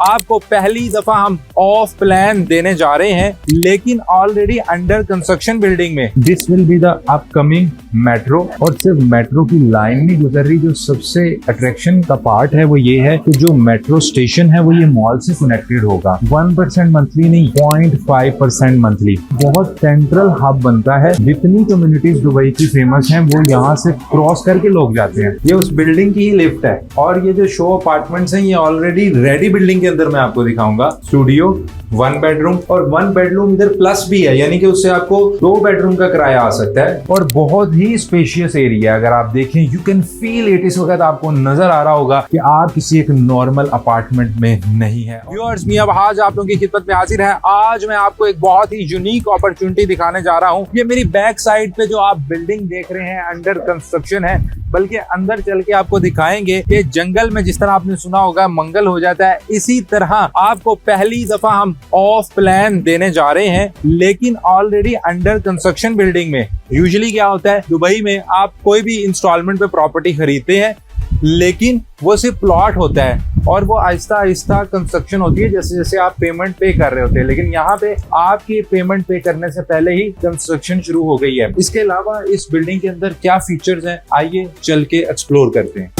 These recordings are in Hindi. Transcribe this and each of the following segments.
आपको पहली दफा हम ऑफ प्लान देने जा रहे हैं, लेकिन ऑलरेडी अंडर कंस्ट्रक्शन बिल्डिंग में। This will be the upcoming metro, और सिर्फ मेट्रो की लाइन नहीं गुजर रही। जो सबसे अट्रैक्शन का पार्ट है वो ये है कि जो मेट्रो स्टेशन है वो ये मॉल से कनेक्टेड होगा। 1% मंथली नहीं, 0.5% मंथली। बहुत सेंट्रल हब बनता है। जितनी कम्युनिटीज दुबई की फेमस हैं वो यहाँ से क्रॉस करके लोग जाते हैं। ये उस बिल्डिंग की ही लिफ्ट है, और ये जो शो अपार्टमेंट्स हैं ये ऑलरेडी रेडी बिल्डिंग के अंदर मैं आपको दिखाऊंगा। स्टूडियो, 1 बेडरूम, और 1 बेडरूम इधर प्लस भी है, यानी कि उससे आपको 2 बेडरूम का किराया आ सकता है। और बहुत ही स्पेशियस एरिया, अगर आप देखें यू कैन फील इट। इस वक्त आपको नजर आ रहा होगा कि आप किसी एक नॉर्मल अपार्टमेंट में नहीं है। व्यूअर्स, मैं अब आज आप लोगों की खिदमत में हाजिर है। आज मैं आपको एक बहुत ही यूनिक अपॉर्चुनिटी दिखाने जा रहा हूँ। ये मेरी बैक साइड पे जो आप बिल्डिंग देख रहे हैं अंडर कंस्ट्रक्शन है, बल्कि अंदर चल के आपको दिखाएंगे कि जंगल में जिस तरह आपने सुना होगा मंगल हो जाता है, इसी तरह आपको पहली दफा हम ऑफ प्लान देने जा रहे हैं, लेकिन ऑलरेडी अंडर कंस्ट्रक्शन बिल्डिंग में। यूजुअली क्या होता है, दुबई में आप कोई भी इंस्टॉलमेंट पे प्रॉपर्टी खरीदते हैं, लेकिन वो सिर्फ प्लॉट होता है और वो आहिस्ता आहिस्ता कंस्ट्रक्शन होती है जैसे जैसे आप पेमेंट पे कर रहे होते हैं। लेकिन यहाँ पे आपकी पेमेंट पे करने से पहले ही कंस्ट्रक्शन शुरू हो गई है। इसके अलावा इस बिल्डिंग के अंदर क्या फीचर्स हैं, आइए चल के एक्सप्लोर करते हैं।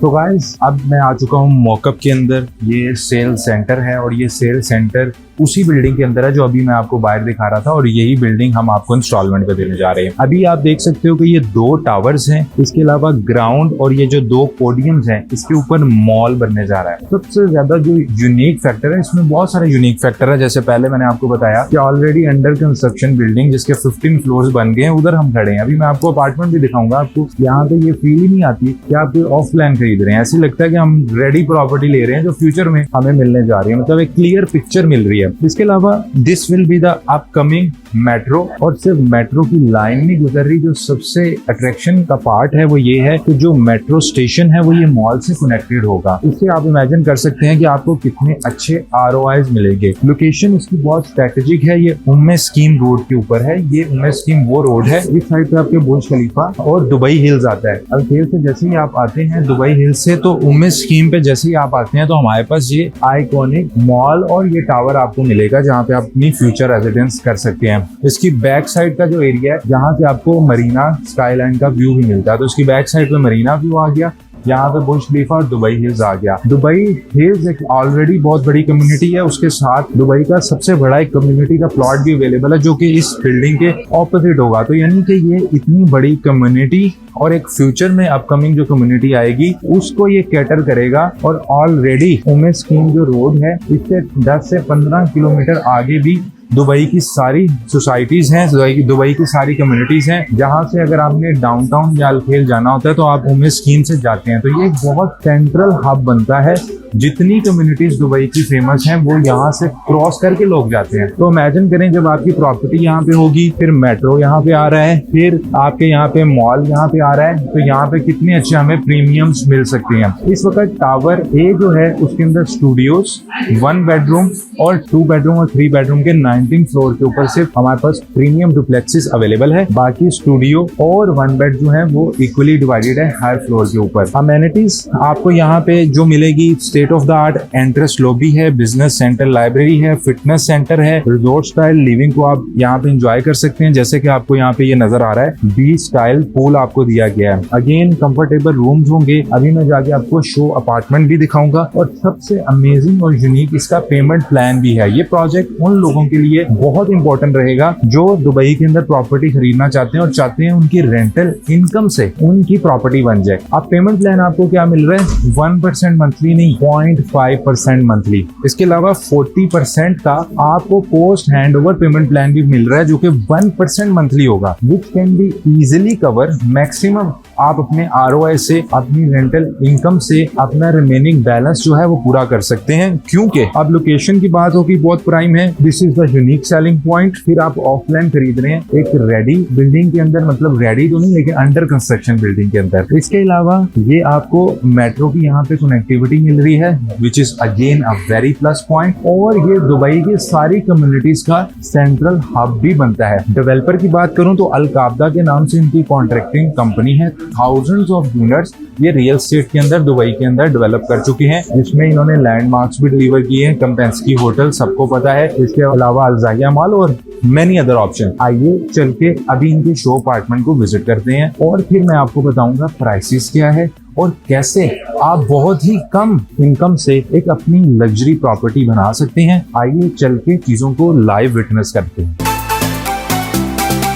तो गाइस, अब मैं आ चुका हूँ मॉकअप के अंदर। ये सेल सेंटर है, और ये सेल सेंटर उसी बिल्डिंग के अंदर है जो अभी मैं आपको बाहर दिखा रहा था, और यही बिल्डिंग हम आपको इंस्टॉलमेंट पे देने जा रहे हैं। अभी आप देख सकते हो कि ये 2 टावर्स हैं, इसके अलावा ग्राउंड और ये जो 2 पोडियम्स हैं, इसके ऊपर मॉल बनने जा रहा है। सबसे ज्यादा जो यूनिक फैक्टर है, इसमें बहुत सारे यूनिक फैक्टर है। जैसे पहले मैंने आपको बताया कि ऑलरेडी अंडर कंस्ट्रक्शन बिल्डिंग जिसके 15 फ्लोर्स बन गए हैं, उधर हम खड़े हैं। अभी मैं आपको अपार्टमेंट भी दिखाऊंगा। आपको यहाँ पे ये फील ही नहीं आती कि आप ऑफ प्लान खरीद रहे हैं। ऐसे लगता है कि हम रेडी प्रॉपर्टी ले रहे हैं जो फ्यूचर में हमें मिलने जा रही है। मतलब एक क्लियर पिक्चर मिल रही है। इसके अलावा this will be the upcoming metro, और सिर्फ मेट्रो की लाइन नहीं गुजर रही। जो सबसे अट्रैक्शन का पार्ट है वो ये है कि जो मेट्रो स्टेशन है वो ये मॉल से कनेक्टेड होगा। इससे आप इमेजिन कर सकते हैं कि आपको कितने अच्छे ROIs मिलेंगे। लोकेशन इसकी बहुत स्ट्रेटेजिक है। ये उम्मे स्कीम रोड के ऊपर है। ये उम्मे स्कीम वो रोड है, इस साइड पे आपके बुर्ज खलीफा और दुबई हिल्स आता है। अलखेल से जैसे ही आप आते हैं दुबई हिल्स से, तो उम्मे स्कीम पे जैसे ही आप आते हैं तो हमारे पास ये आइकॉनिक मॉल और ये टावर आपको मिलेगा, जहाँ पे आप अपनी फ्यूचर रेजिडेंस कर सकते हैं। इसकी बैक साइड का जो एरिया है, जहाँ से आपको मरीना स्काईलाइन का व्यू भी मिलता है, तो इसकी बैक साइड पे मरीना व्यू आ गया। यहाँ पे बुर्ज खलीफा और दुबई हिल्स आ गया। दुबई हिल्स एक ऑलरेडी बहुत बड़ी कम्युनिटी है, उसके साथ दुबई का सबसे बड़ा एक कम्युनिटी का प्लॉट भी अवेलेबल है जो कि इस बिल्डिंग के ऑपोजिट होगा। तो यानी कि ये इतनी बड़ी कम्युनिटी और एक फ्यूचर में अपकमिंग जो कम्युनिटी आएगी उसको ये कैटर करेगा। और ऑलरेडी उम्मे स्कीम जो रोड है, इससे 10 से 15 किलोमीटर आगे भी दुबई की सारी सोसाइटीज हैं, दुबई की सारी कम्युनिटीज हैं, जहां से अगर आपने डाउनटाउन या अलखेल जाना होता है तो आप उम्मे स्कीम से जाते हैं। तो ये एक बहुत सेंट्रल हब बनता है। जितनी कम्युनिटीज दुबई की फेमस हैं वो यहाँ से क्रॉस करके लोग जाते हैं। तो इमेजिन करें जब आपकी प्रॉपर्टी यहाँ पे होगी, फिर मेट्रो यहाँ पे आ रहा है, फिर आपके यहाँ पे मॉल यहाँ पे आ रहा है, तो यहाँ पे कितने अच्छे हमें प्रीमियम्स मिल सकते हैं। इस वक्त टावर ए जो है उसके अंदर स्टूडियोज, 1 बेडरूम और 2 बेडरूम और 3 बेडरूम के 19 फ्लोर के ऊपर सिर्फ हमारे पास प्रीमियम डुप्लेक्सेस अवेलेबल है। बाकी स्टूडियो और 1 बेड जो है वो इक्वली डिवाइडेड है हर फ्लोर के ऊपर। अमेनिटीज आपको यहाँ पे जो मिलेगी, state of the art entrance lobby है, बिजनेस सेंटर, लाइब्रेरी है, फिटनेस सेंटर है, रिजॉर्ट स्टाइल लिविंग को आप यहाँ पे एंजॉय कर सकते हैं। जैसे कि आपको यहाँ पे ये नजर आ रहा है, बीच स्टाइल पूल आपको दिया गया है। अगेन कंफर्टेबल रूम्स होंगे। अभी मैं जाके आपको शो अपार्टमेंट भी दिखाऊंगा, और सबसे अमेजिंग और यूनिक इसका पेमेंट प्लान भी है। ये प्रोजेक्ट उन लोगों के लिए बहुत इंपॉर्टेंट रहेगा जो दुबई के अंदर प्रॉपर्टी खरीदना चाहते हैं और चाहते हैं उनकी रेंटल इनकम से उनकी प्रॉपर्टी बन जाए। अब पेमेंट प्लान आपको क्या मिल रहा है, 1% मंथली नहीं, 0.5% मंथली। इसके अलावा 40% का आपको post hand over payment plan भी मिल रहा है जो कि 1% मंथली होगा, which can be easily cover maximum आप अपने ROI से, अपनी रेंटल इनकम से अपना रिमेनिंग बैलेंस जो है वो पूरा कर सकते हैं। क्योंकि अब लोकेशन की बात होगी, बहुत प्राइम है। This is the unique selling point. फिर आप ऑफलाइन खरीद रहे हैं एक रेडी बिल्डिंग के अंदर, मतलब रेडी तो नहीं लेकिन अंडर कंस्ट्रक्शन बिल्डिंग के अंदर। इसके अलावा ये आपको मेट्रो की यहाँ पे कनेक्टिविटी मिल रही है, which is again a very plus point. और ये दुबई की सारी कम्युनिटीज का सेंट्रल हब भी बनता है। डेवलपर की बात करूं तो अल काबदा के नाम से इनकी कॉन्ट्रैक्टिंग कंपनी है। थाउजेंड्स ऑफ यूनिट्स ये रियल एस्टेट के अंदर दुबई के अंदर डेवलप कर चुके हैं, जिसमें इन्होंने लैंडमार्क्स भी डिलीवर किए हैं। कंपेंस्की होटल सबको पता है, इसके अलावा अल्जाहिया मॉल और मेनी अदर ऑप्शन। आइए चल के अभी इनके शो अपार्टमेंट को विजिट करते हैं और फिर मैं आपको बताऊंगा प्राइसेस क्या है और कैसे आप बहुत ही कम इनकम से एक अपनी लग्जरी प्रॉपर्टी बना सकते हैं। आइए चल के चीजों को लाइव विटनेस करते हैं।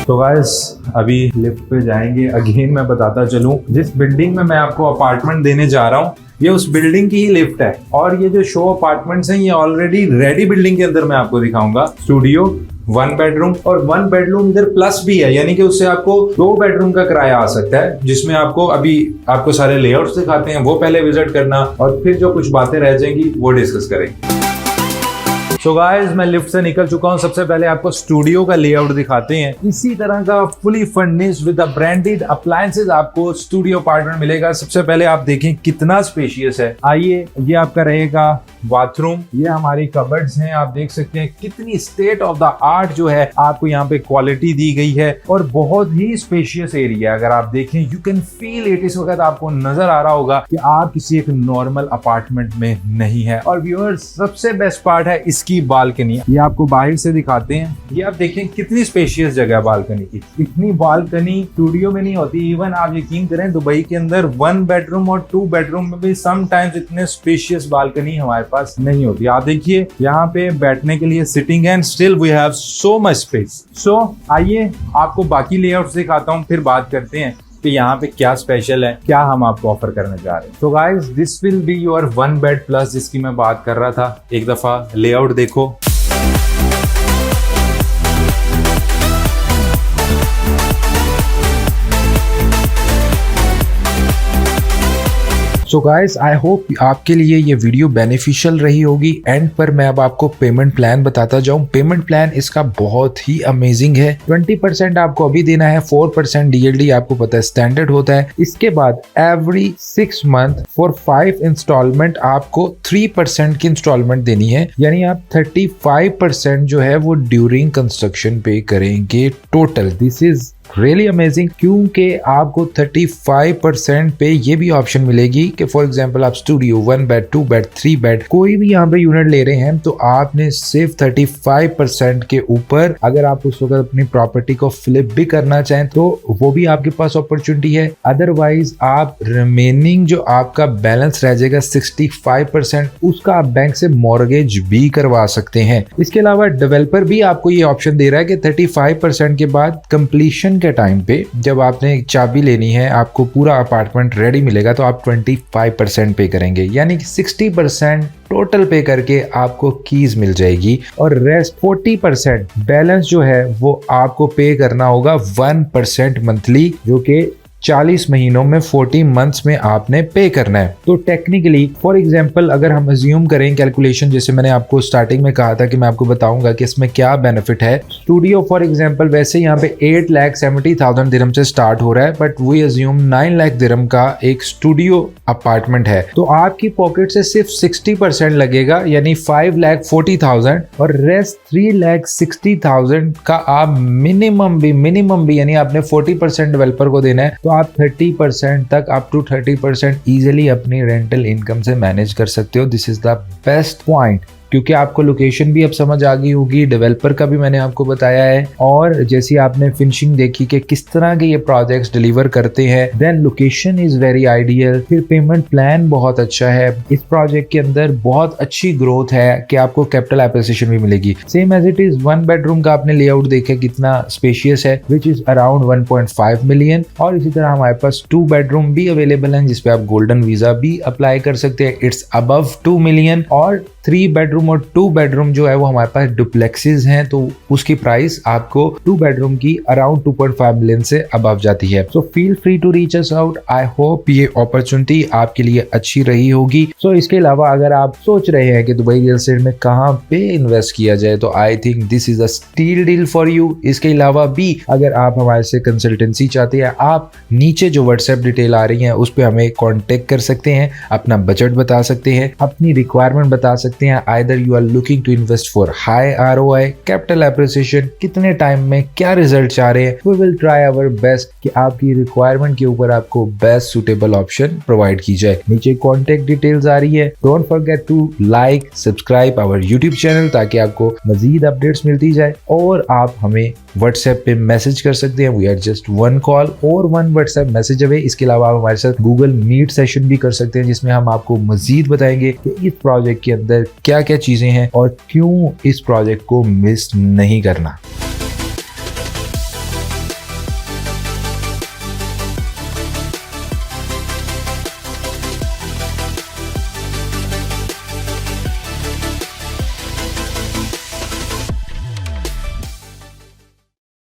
तो गाइस अभी लिफ्ट पे जाएंगे। अगेन मैं बताता चलूं, जिस बिल्डिंग में मैं आपको अपार्टमेंट देने जा रहा हूं ये उस बिल्डिंग की ही लिफ्ट है, और ये जो शो अपार्टमेंट्स हैं ये ऑलरेडी रेडी बिल्डिंग के अंदर मैं आपको दिखाऊंगा। स्टूडियो, 1 बेडरूम और 1 बेडरूम इधर प्लस भी है, यानी कि उससे आपको 2 बेडरूम का किराया आ सकता है, जिसमें आपको अभी आपको सारे लेआउट्स दिखाते हैं, वो पहले विजिट करना और फिर जो कुछ बातें रह जाएंगी वो डिस्कस करेंगे। सो गाइस मैं लिफ्ट से निकल चुका हूं। सबसे पहले आपको स्टूडियो का लेआउट दिखाते हैं। इसी तरह का fully furnished with branded appliances आपको स्टूडियो अपार्टमेंट मिलेगा। सबसे पहले आप देखें कितना स्पेशियस है। आइए, ये आपका रहेगा बाथरूम, ये हमारी कबर्ड्स हैं, आप देख सकते हैं कितनी स्टेट ऑफ द आर्ट जो है आपको यहाँ पे क्वालिटी दी गई है और बहुत ही स्पेशियस एरिया। अगर आप देखें यू कैन फील इट, इस वक्त आपको नजर आ रहा होगा कि आप किसी एक नॉर्मल अपार्टमेंट में नहीं है। और व्यूअर्स सबसे बेस्ट पार्ट है इसकी बालकनी, ये आपको बाहर से दिखाते हैं। ये आप देखें कितनी स्पेशियस जगह है बालकनी की। इतनी बालकनी स्टूडियो में नहीं होती। इवन आप यकीन करें दुबई के अंदर 1 बेडरूम और 2 बेडरूम में भी समटाइम्स इतने स्पेशियस बालकनी हमारे पास नहीं होती। आप देखिए यहाँ पे बैठने के लिए सिटिंग है, still we have so much space. So आइए आपको बाकी लेआउट्स दिखाता हूँ, फिर बात करते हैं कि यहाँ पे क्या स्पेशल है, क्या हम आपको ऑफर करने जा रहे हैं। तो guys this will be your 1 bed plus जिसकी मैं बात कर रहा था। एक दफा लेआउट देखो। सो गाइस आई होप आपके लिए ये वीडियो बेनिफिशियल रही होगी। एंड पर मैं अब आपको पेमेंट प्लान बताता जाऊं। पेमेंट प्लान इसका बहुत ही अमेजिंग है। 20% आपको अभी देना है, 4% DLD आपको पता है स्टैंडर्ड होता है। इसके बाद एवरी 6 मंथ फॉर 5 इंस्टॉलमेंट आपको 3% की इंस्टॉलमेंट देनी है, यानी आप 35% जो है वो ड्यूरिंग कंस्ट्रक्शन पे करेंगे total. This is really amazing, क्योंकि आपको 35% पे ये भी ऑप्शन मिलेगी कि फॉर एग्जांपल आप स्टूडियो 1 बेड 2 बेड 3 बेड कोई भी यहाँ पे यूनिट ले रहे हैं तो आपने सिर्फ 35% के ऊपर, अगर आप उस वक्त अपनी प्रॉपर्टी को फ्लिप भी करना चाहें तो वो भी आपके पास अपॉर्चुनिटी है। अदरवाइज आप रिमेनिंग जो आपका बैलेंस रह जाएगा 65%, उसका आप बैंक से मॉर्गेज भी करवा सकते हैं। इसके अलावा डेवलपर भी आपको ये ऑप्शन दे रहा है कि 35% के बाद कंप्लीशन के टाइम पे जब आपने चाबी लेनी है, आपको पूरा अपार्टमेंट रेडी मिलेगा तो आप 25% पे करेंगे, यानी कि 60% टोटल पे करके आपको कीज मिल जाएगी और रेस्ट 40% बैलेंस जो है वो आपको पे करना होगा 1% मंथली, जो कि 40 महीनों में 40 मंथ्स में आपने पे करना है। तो टेक्निकली फॉर एग्जांपल अगर हम अज्यूम करें कैलकुलेशन, जैसे मैंने आपको स्टार्टिंग में कहा था कि मैं आपको बताऊंगा कि इसमें क्या बेनिफिट है। स्टूडियो फॉर एग्जांपल वैसे यहाँ पे 8,70,000 दिरहम से स्टार्ट हो रहा है, बट वी अज्यूम 9 लाख दिरहम का एक स्टूडियो अपार्टमेंट है, तो आपकी पॉकेट से सिर्फ 60% लगेगा, यानी 5,40,000 और रेस्ट 3,60,000 का आप मिनिमम भी यानी आपने 40% डेवलपर को देना है, तो आप 30% तक अप टू 30% इजीली अपनी रेंटल इनकम से मैनेज कर सकते हो। This is the best point, क्योंकि आपको लोकेशन भी अब समझ आ गई होगी, डेवलपर का भी मैंने आपको बताया है, और जैसी आपने फिनिशिंग देखी कि किस तरह के ये प्रोजेक्ट्स डिलीवर करते हैं, then location is very ideal, फिर पेमेंट प्लान बहुत अच्छा है। इस प्रोजेक्ट के अंदर बहुत अच्छी ग्रोथ है कि आपको कैपिटल एप्रिसिएशन भी मिलेगी। Same as it is 1 bedroom का आपने लेआउट देखा कितना स्पेशियस है, विच इज अराउंड 1.5 मिलियन। और इसी तरह हमारे पास 2 बेडरूम भी अवेलेबल हैं जिसपे आप गोल्डन वीजा भी अप्लाई कर सकते हैं, इट्स अबव 2 मिलियन। और 3 बेडरूम और 2 बेडरूम जो है वो हमारे पास डुप्लेक्सेस हैं, तो उसकी प्राइस आपको 2 बेडरूम की अराउंड 2.5 मिलियन से अबव जाती है। So feel free to reach us out. I hope ये अपॉर्चुनिटी आपके लिए अच्छी रही होगी। सो इसके अलावा अगर आप सोच रहे हैं कि दुबई रियल एस्टेट में कहाँ पे इन्वेस्ट किया जाए, तो I think this is a steal deal for you. इसके अलावा भी अगर आप हमारे से कंसल्टेंसी चाहते हैं, आप नीचे जो व्हाट्सएप डिटेल आ रही है उस पर हमें कॉन्टेक्ट कर सकते हैं, अपना बजट बता सकते हैं, अपनी रिक्वायरमेंट बता सकते सकते हैं। Either you are looking to invest for high ROI, capital appreciation, कितने टाइम में क्या रिजल्ट चाह रहे हैं। We will try our best कि आपकी रिक्वायरमेंट के ऊपर आपको बेस्ट सुटेबल ऑप्शन प्रोवाइड की जाए। नीचे कॉन्टेक्ट डिटेल्स आ रही है। Don't forget to like subscribe our YouTube channel ताकि आपको मजीद अपडेट्स मिलती जाए। और आप हमें व्हाट्सएप पे मैसेज कर सकते हैं। वी आर जस्ट 1 कॉल और 1 व्हाट्सएप मैसेज अवे। इसके अलावा आप हमारे साथ गूगल मीट सेशन भी कर सकते हैं जिसमें हम आपको मजीद बताएंगे कि इस प्रोजेक्ट के अंदर क्या क्या चीजें हैं और क्यों इस प्रोजेक्ट को मिस नहीं करना।